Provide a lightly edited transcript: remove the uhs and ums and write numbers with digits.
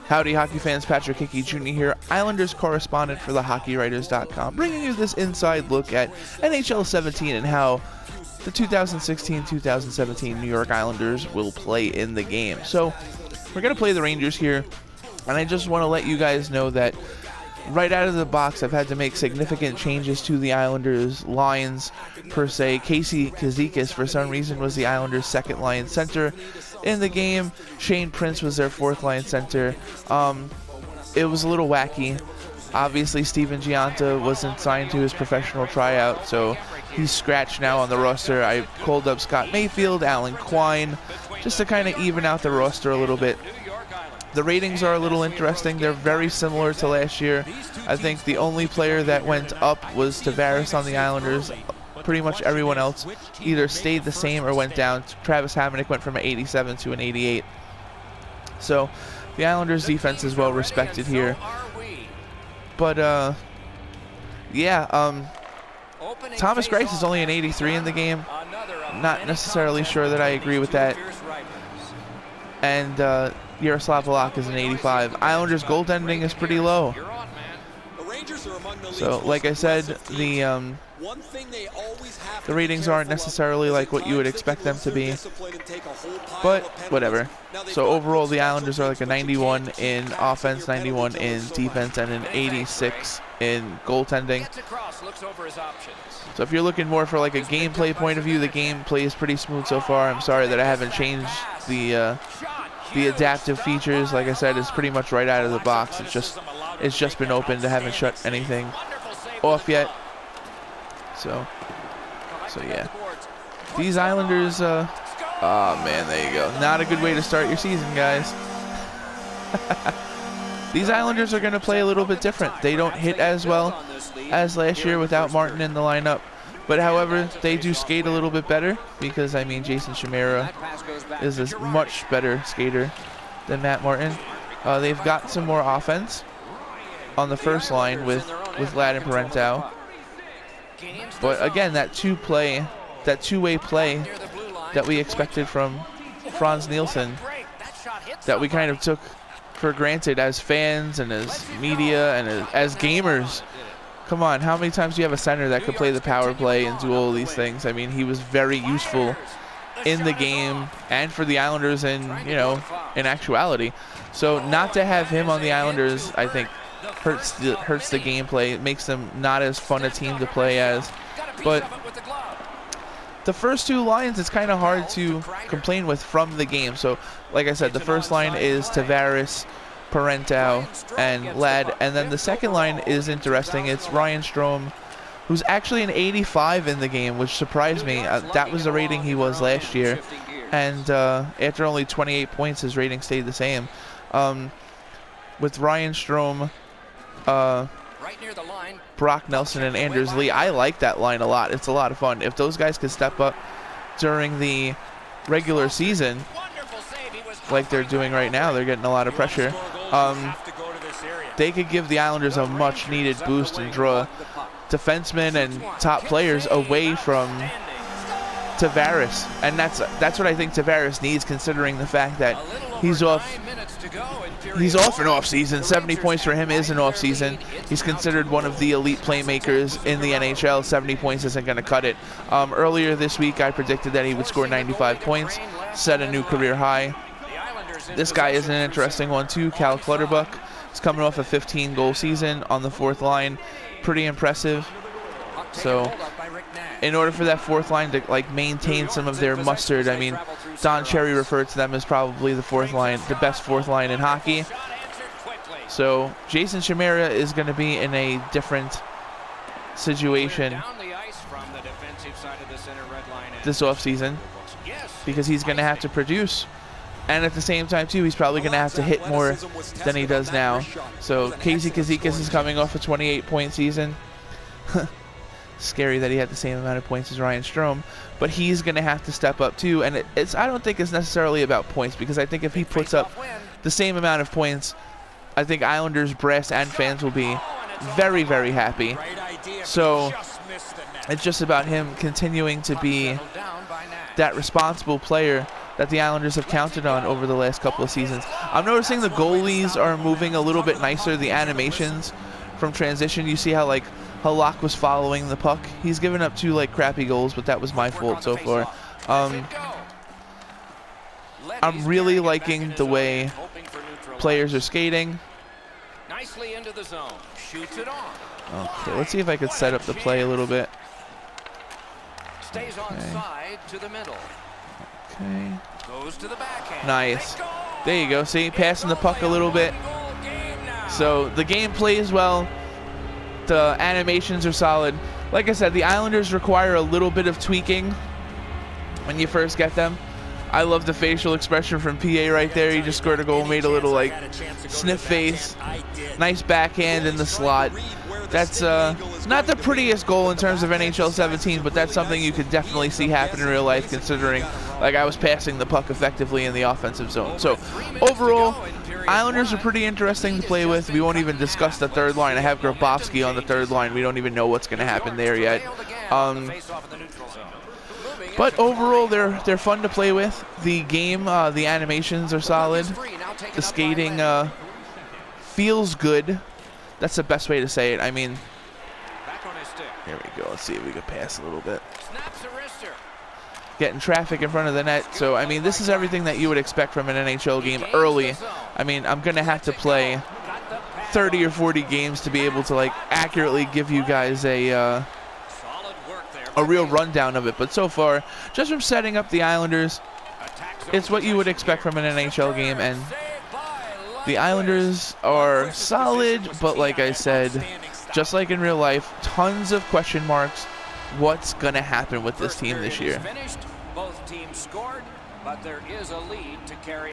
Howdy, hockey fans. Patrick Hickey Jr. here, Islanders correspondent for the HockeyWriters.com, bringing you this inside look at NHL 17 and how the 2016-2017 New York Islanders will play in the game. So, we're going to play the Rangers here, and I just want to let you guys know that right out of the box, I've had to make significant changes to the Islanders' lines, per se. Casey Kazikis, for some reason, was the Islanders' second-line center in the game. Shane Prince was their fourth-line center. It was a little wacky. Obviously, Steven Gianta wasn't signed to his professional tryout, so he's scratched now on the roster. I called up Scott Mayfield, Alan Quine, just to kind of even out the roster a little bit. The ratings are a little interesting. They're very similar to last year. I think the only player that went up was Tavares on the Islanders. Pretty much everyone else either stayed the same or went down. Travis Hamonic went from an 87 to an 88. So the Islanders defense is well respected here. But Thomas Greiss is only an 83 in the game. Not necessarily sure that I agree with that. And Yaroslav Halak is an 85. Islanders goaltending is pretty low. So, like I said, the ratings aren't necessarily like what you would expect them to be, but whatever. So overall, the Islanders are like a 91 in offense, 91 in defense, and an 86 in goaltending. So if you're looking more for like a gameplay point of view, the gameplay is pretty smooth so far. I'm sorry that I haven't changed the adaptive features. Like I said, it's pretty much right out of the box. It's just been opened. I haven't shut anything off yet. So yeah. These Islanders, oh man, there you go. Not a good way to start your season, guys. These Islanders are going to play a little bit different. They don't hit as well as last year without Martin in the lineup. But however, they do skate a little bit better because, I mean, Jason Chimera is a much better skater than Matt Martin. They've got some more offense on the first line with Ladd and Parenthow. But again, that two-way play that we expected from Franz Nielsen, that we kind of took for granted as fans and as media and as gamers. Come on, how many times do you have a center that could play the power play and do all these things? I mean, he was very useful in the game and for the Islanders in actuality. So not to have him on the Islanders, I think, hurts the gameplay. It makes them not as fun a team to play as. But the first two lines, it's kind of hard to complain with from the game. So, like I said, the first line is Tavares, Parenthow, and Ladd. And then the second line is interesting. It's Ryan Strome, who's actually an 85 in the game, which surprised me. That was the rating he was last year. And after only 28 points, his rating stayed the same. With Ryan Strome, Brock Nelson, and Anders Lee, I like that line a lot. It's a lot of fun. If those guys could step up during the regular season, like they're doing right now, they're getting a lot of pressure. They could give the Islanders a much-needed boost and draw defensemen and top players away from Tavares, and that's what I think Tavares needs, considering the fact that he's off an off season. 70 points for him is an off season. He's considered one of the elite playmakers in the NHL. 70 points isn't going to cut it. Earlier this week, I predicted that he would score 95 points, set a new career high. This guy is an interesting one too. Cal Clutterbuck is coming off a 15-goal season on the fourth line. Pretty impressive. So in order for that fourth line to maintain some of their mustard, I mean, Don Cherry referred to them as probably the best fourth line in hockey. So Jason Chimera is going to be in a different situation this offseason because he's going to have to produce. And at the same time, too, he's probably going to have to hit more than he does now. So Casey Kazikis is coming off a 28-point season. Scary that he had the same amount of points as Ryan Strome, but he's going to have to step up too. And I don't think it's necessarily about points, because I think if he puts up the same amount of points, I think Islanders brass and fans will be very, very happy. So it's just about him continuing to be that responsible player that the Islanders have counted on over the last couple of seasons. I'm noticing the goalies are moving a little bit nicer. The animations from transition, you see how like Halak was following the puck. He's given up 2 like crappy goals, but that was my fault so far. I'm really liking the way players are skating. Nicely into the zone. Shoots it on. Okay, let's see if I could set up the play a little bit. Stays on side to the middle. Okay. Goes to the backhand. Nice. There you go. See, passing the puck a little bit. So the game plays well. The animations are solid. Like I said, the Islanders require a little bit of tweaking when you first get them. I love the facial expression from PA right there. He just scored a goal, made a little like sniff face. Nice backhand in the slot. That's not the prettiest goal in terms of NHL 17, but that's something you could definitely see happen in real life, considering like I was passing the puck effectively in the offensive zone. So overall, Islanders are pretty interesting to play with. We won't even discuss the third line. I have Grabowski on the third line. We don't even know what's going to happen there yet. But overall, they're fun to play with. The game, the animations are solid. The skating feels good. That's the best way to say it. I mean, here we go. Let's see if we can pass a little bit. Getting traffic in front of the net. So, I mean, this is everything that you would expect from an NHL game early. I mean, I'm going to have to play 30 or 40 games to be able to, like, accurately give you guys a real rundown of it. But so far, just from setting up the Islanders, it's what you would expect from an NHL game. And the Islanders are solid, but like I said, just like in real life, tons of question marks. What's going to happen with this team this year? Both teams scored, but there is a lead to carry.